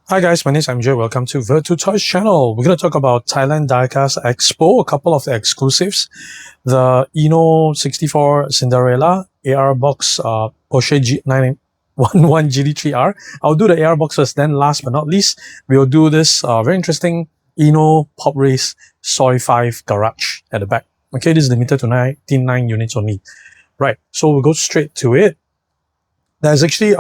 Hi guys, my name is MJ. Welcome to Virtu Toys channel. We're going to talk about Thailand Diecast Expo, a couple of the exclusives. The Inno64 Cinderella, ARBox Porsche G911 GT3 R. I'll do the ARBox first, then last but not least, we'll do this very interesting Inno POPRACE Soy 5 garage at the back. Okay, this is limited to 99 units only. Right, so we'll go straight to it. There's actually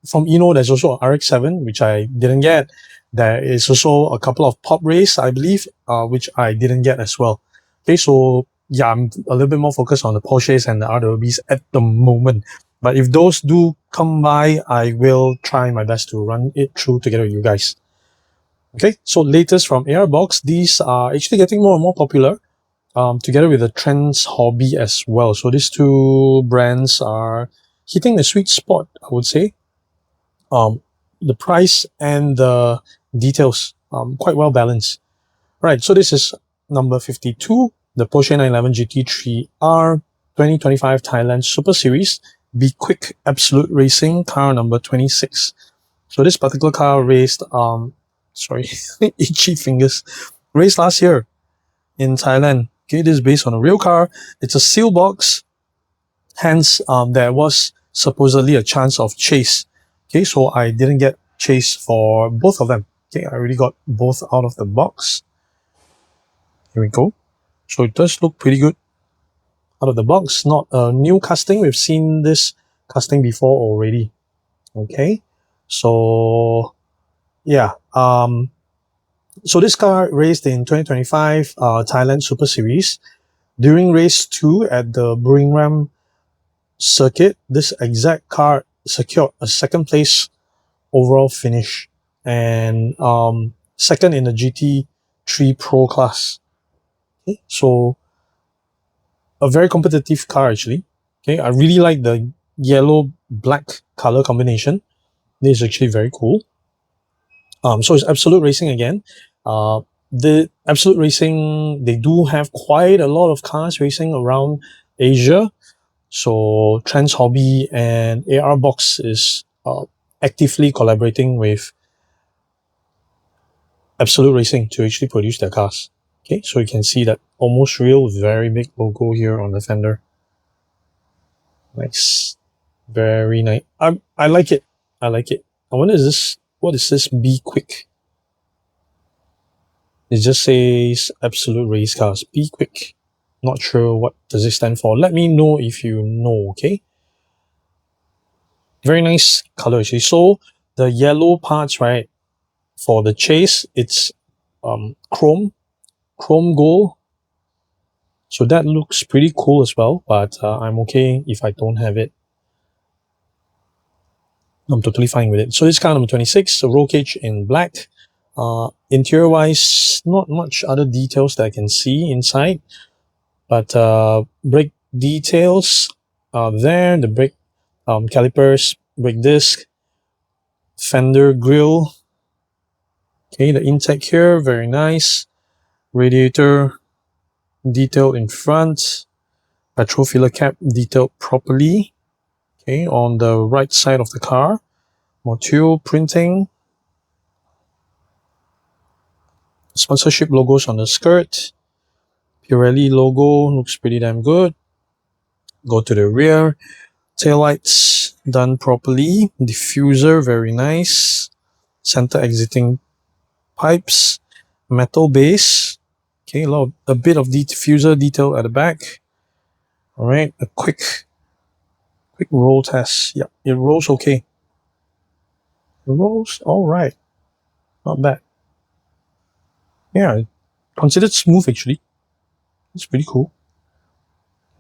from Inno, there's also an RX-7, which I didn't get. There is also a couple of POPRACE, I believe, which I didn't get as well. Okay, so yeah, I'm a little bit more focused on the Porsches and the RWBs at the moment. But if those do come by, I will try my best to run it through together with you guys. Okay, so latest from ARBox, these are actually getting more and more popular, together with the Trends Hobby as well. So these two brands are hitting the sweet spot, I would say. The price and the details quite well balanced. Right, so this is number 52, the Porsche 911 GT3 R 2025 Thailand Super Series B-Quik Absolute Racing, car number 26. So this particular car raced itchy fingers, raced last year in Thailand. Okay, this is based on a real car. It's a seal box, hence there was supposedly a chance of chase. Okay, so I didn't get chase for both of them. Okay, I already got both out of the box. Here we go. So it does look pretty good out of the box. Not a new casting. We've seen this casting before already. Okay, so yeah. So this car raced in 2025 Thailand Super Series. During race 2 at the Ram circuit, this exact car secured a second place overall finish and second in the GT3 Pro class. Okay, so a very competitive car actually. Okay, I really like the yellow black color combination. This is actually very cool. So it's Absolute Racing again. The Absolute Racing, they do have quite a lot of cars racing around Asia. So Trends Hobby and ARBox is actively collaborating with Absolute Racing to actually produce their cars. Okay, so you can see that almost real, very big logo here on the fender. Nice, very nice. I like it. I like it. I wonder what is this B-Quik? It just says Absolute Race Cars. B-Quik. Not sure what does it stand for. Let me know if you know, okay? Very nice color actually. So the yellow parts, right, for the chase, it's chrome gold. So that looks pretty cool as well, but I'm okay if I don't have it. I'm totally fine with it. So this car number 26, the roll cage in black. Interior wise, not much other details that I can see inside, but brake details are there. The brake calipers, brake disc, fender grille. Okay, the intake here, very nice. Radiator detailed in front. Petrol filler cap detailed properly. Okay, on the right side of the car. Motul printing. Sponsorship logos on the skirt. Pirelli logo looks pretty damn good. Go to the rear. Taillights done properly. Diffuser, very nice. Center exiting pipes. Metal base. Okay, a bit of diffuser detail at the back. All right, a quick roll test. Yeah, it rolls okay. It rolls all right. Not bad. Yeah, considered smooth actually. It's pretty cool.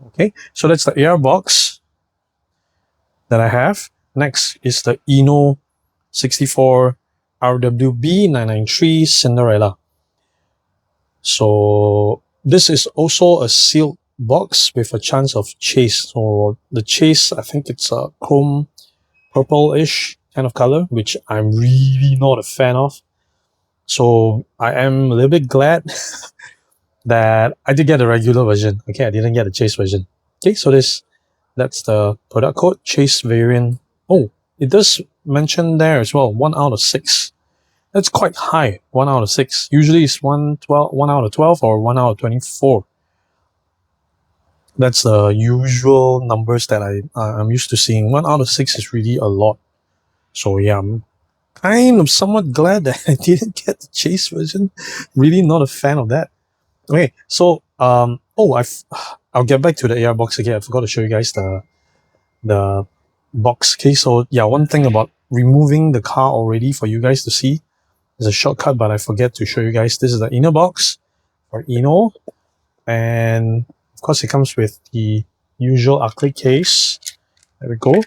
Okay, so that's the ARBox that I have. Next is the Inno64 RWB 993 Cinderella. So this is also a sealed box with a chance of chase. So the chase, I think it's a chrome purple-ish kind of color, which I'm really not a fan of. So I am a little bit glad that I did get the regular version. Okay, I didn't get the chase version. Okay, so that's the product code, chase variant. Oh, it does mention there as well, 1 out of 6. That's quite high. 1 out of 6. Usually it's 1 out of 12 or 1 out of 24. That's the usual numbers that I'm used to seeing. 1 out of 6 is really a lot. So yeah, I'm kind of somewhat glad that I didn't get the chase version. Really not a fan of that. Okay, so I'll get back to the ARBox again. I forgot to show you guys the box. Okay, so yeah, one thing about removing the car already for you guys to see is a shortcut, but I forget to show you guys. This is the inner box for Inno, and of course it comes with the usual ugly case. There we go.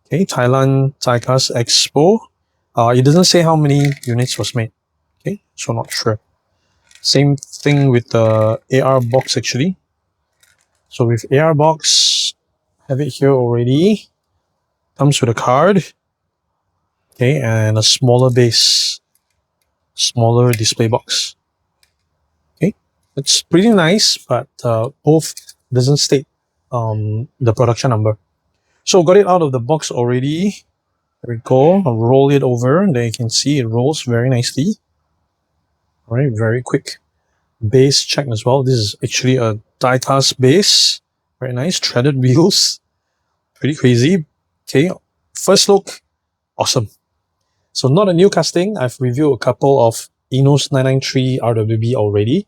Okay, Thailand Diecast Expo. It doesn't say how many units was made. Okay, so not sure. Same thing with the ARBox actually. So with ARBox, have it here already. Comes with a card. Okay, and a smaller base, smaller display box. Okay, it's pretty nice, but both doesn't state the production number. So got it out of the box already. There we go. I'll roll it over. There you can see it rolls very nicely. All right, very quick. Base check as well. This is actually a die-cast base. Very nice. Threaded wheels. Pretty crazy. Okay, first look, awesome. So not a new casting. I've reviewed a couple of Inno64 RWB already.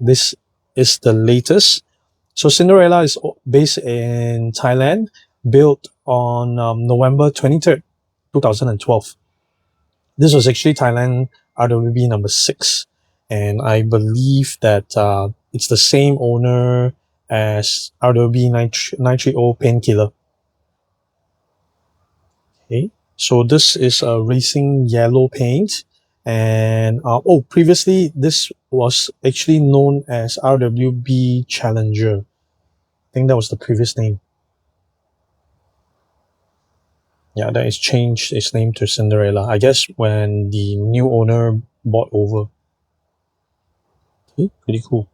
This is the latest. So Cinderella is based in Thailand, built on November 23rd, 2012. This was actually Thailand RWB number 6. And I believe that it's the same owner as RWB 930 Painkiller. Okay, so this is a racing yellow paint. And previously this was actually known as RWB Challenger. I think that was the previous name. Yeah, that is changed its name to Cinderella. I guess when the new owner bought over. Okay, pretty cool.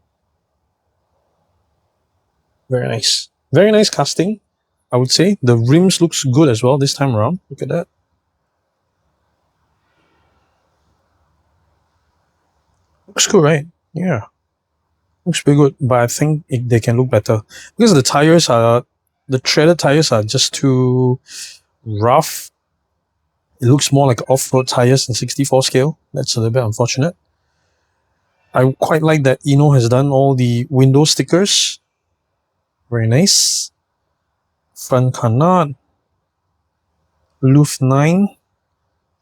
Very nice. Very nice casting, I would say. The rims looks good as well this time around. Look at that. Looks good, right? Yeah. Looks pretty good, but I think they can look better. Because the tires are, the threaded tires are just too rough. It looks more like off-road tires in 64 scale. That's a little bit unfortunate. I quite like that Inno has done all the window stickers. Very nice. Front canard. Luft 9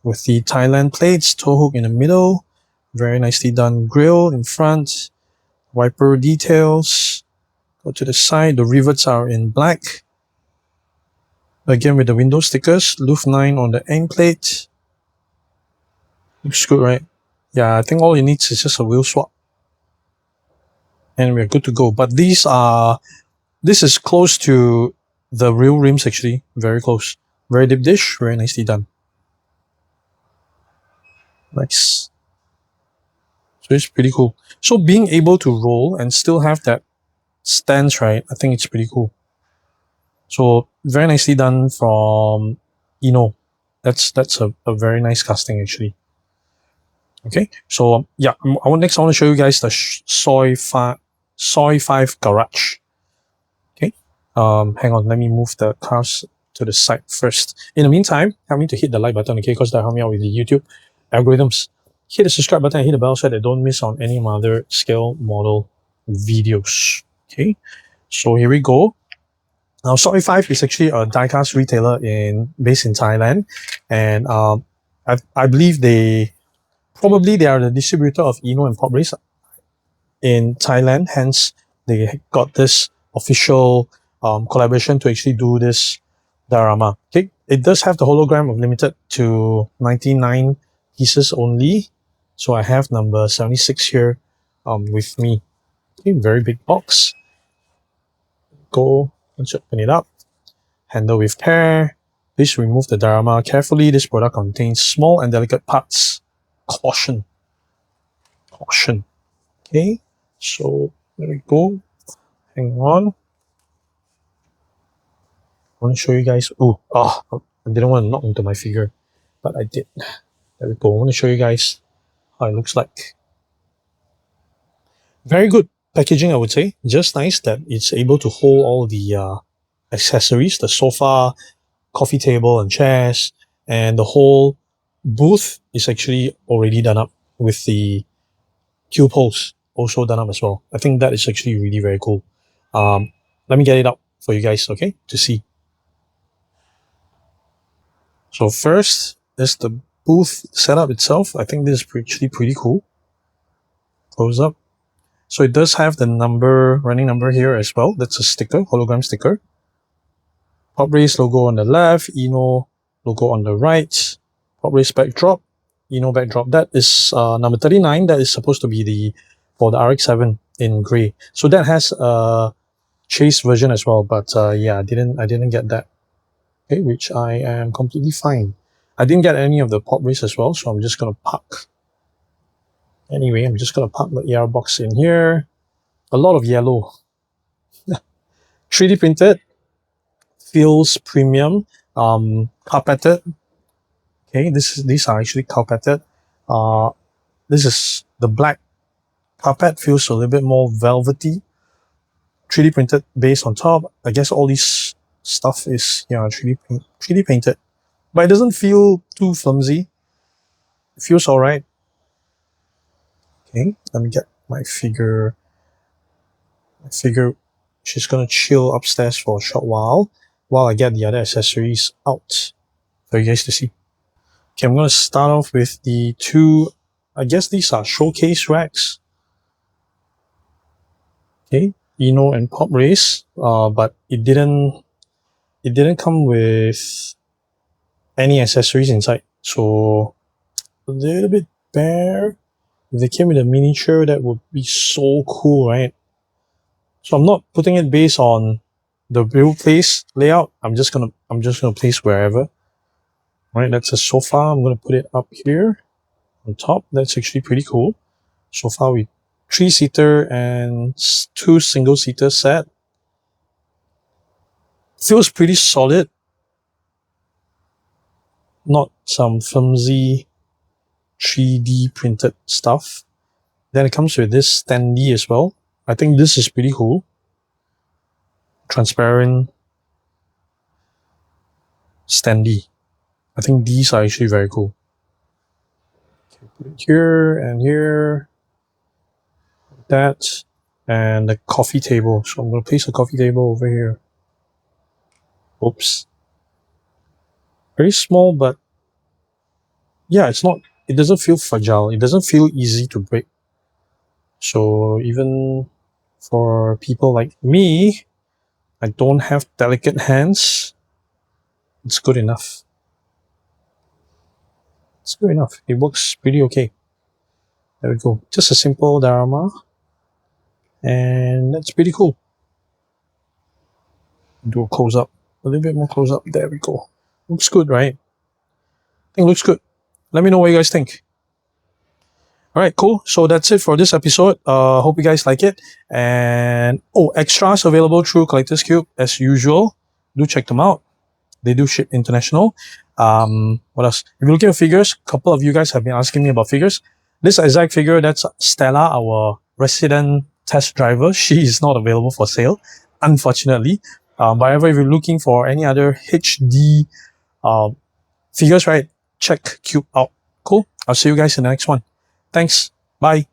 with the Thailand plates, tow hook in the middle. Very nicely done grille in front. Wiper details. Go to the side. The rivets are in black. Again with the window stickers. Luft 9 on the end plate. Looks good, right? Yeah, I think all it needs is just a wheel swap. And we're good to go. But this is close to the real rims actually. Very close. Very deep dish. Very nicely done. Nice. So it's pretty cool. So being able to roll and still have that stance, right? I think it's pretty cool. So very nicely done from Inno. That's a very nice casting actually. Okay, so yeah, I want to show you guys the Soi 5 garage. Okay, hang on, let me move the cars to the side first. In the meantime, help me to hit the like button, okay, because that help me out with the YouTube algorithms. Hit the subscribe button and hit the bell so that don't miss on any of my other scale model videos. Okay, so here we go. Now, Soi 5 is actually a diecast retailer based in Thailand, and I believe they are the distributor of Inno and POPRACE in Thailand. Hence, they got this official collaboration to actually do this diorama. Okay, it does have the hologram of limited to 99 pieces only. So I have number 76 here with me. Okay, very big box. Go, let's open it up. Handle with care. Please remove the diorama carefully. This product contains small and delicate parts. Caution. Caution. Okay, so there we go. Hang on. I want to show you guys. I didn't want to knock into my figure, but I did. There we go. I want to show you guys how it looks like. Very good packaging, I would say. Just nice that it's able to hold all the accessories, the sofa, coffee table and chairs, and the whole booth is actually already done up with the Qube holes also done up as well. I think that is actually really very cool. Let me get it up for you guys, okay, to see. So first is the booth setup itself. I think this is actually pretty cool. Close up. So it does have the running number here as well. That's a sticker, hologram sticker. POPRACE logo on the left, Inno logo on the right. POPRACE backdrop, Inno backdrop. That is number 39. That is supposed to be for the RX-7 in grey. So that has a chase version as well. But yeah, I didn't get that. Okay, which I am completely fine. I didn't get any of the POPRACE as well, so I'm just gonna park. Anyway, I'm just gonna park the ARBox in here. A lot of yellow. 3D printed. Feels premium. Carpeted. Okay, these are actually carpeted. This is the black carpet. Feels a little bit more velvety. 3D printed base on top. I guess all these stuff is 3D painted, but it doesn't feel too flimsy. It feels alright. Okay, let me get my figure. She's gonna chill upstairs for a short while I get the other accessories out for you guys to see. Okay, I'm gonna start off with the two, I guess these are showcase racks. Okay, Inno and POPRACE, but it didn't come with any accessories inside, so a little bit bare. If they came with a miniature, that would be so cool, right? So I'm not putting it based on the real place layout. I'm just gonna place wherever. All right, that's a sofa. I'm gonna put it up here on top. That's actually pretty cool. Sofa with 3-seater and 2 single-seater set. Feels pretty solid. Not some flimsy 3D printed stuff. Then it comes with this standee as well. I think this is pretty cool. Transparent standee. I think these are actually very cool. Okay, put it here and here. That and the coffee table. So I'm going to place the coffee table over here. Oops. Very small, but yeah, it doesn't feel fragile. It doesn't feel easy to break. So even for people like me, I don't have delicate hands, it's good enough. It's good enough. It works pretty okay. There we go. Just a simple diorama. And that's pretty cool. Do a close up. A little bit more close up. There we go. Looks good, right? I think it looks good. Let me know what you guys think. Alright, cool. So that's it for this episode. Hope you guys like it. And extras available through Collectors Qube as usual. Do check them out. They do ship international. What else? If you're looking at figures, a couple of you guys have been asking me about figures. This exact figure, that's Stella, our resident test driver. She is not available for sale, unfortunately. However, if you're looking for any other HD figures, right, check Qube out. Cool. I'll see you guys in the next one. Thanks. Bye.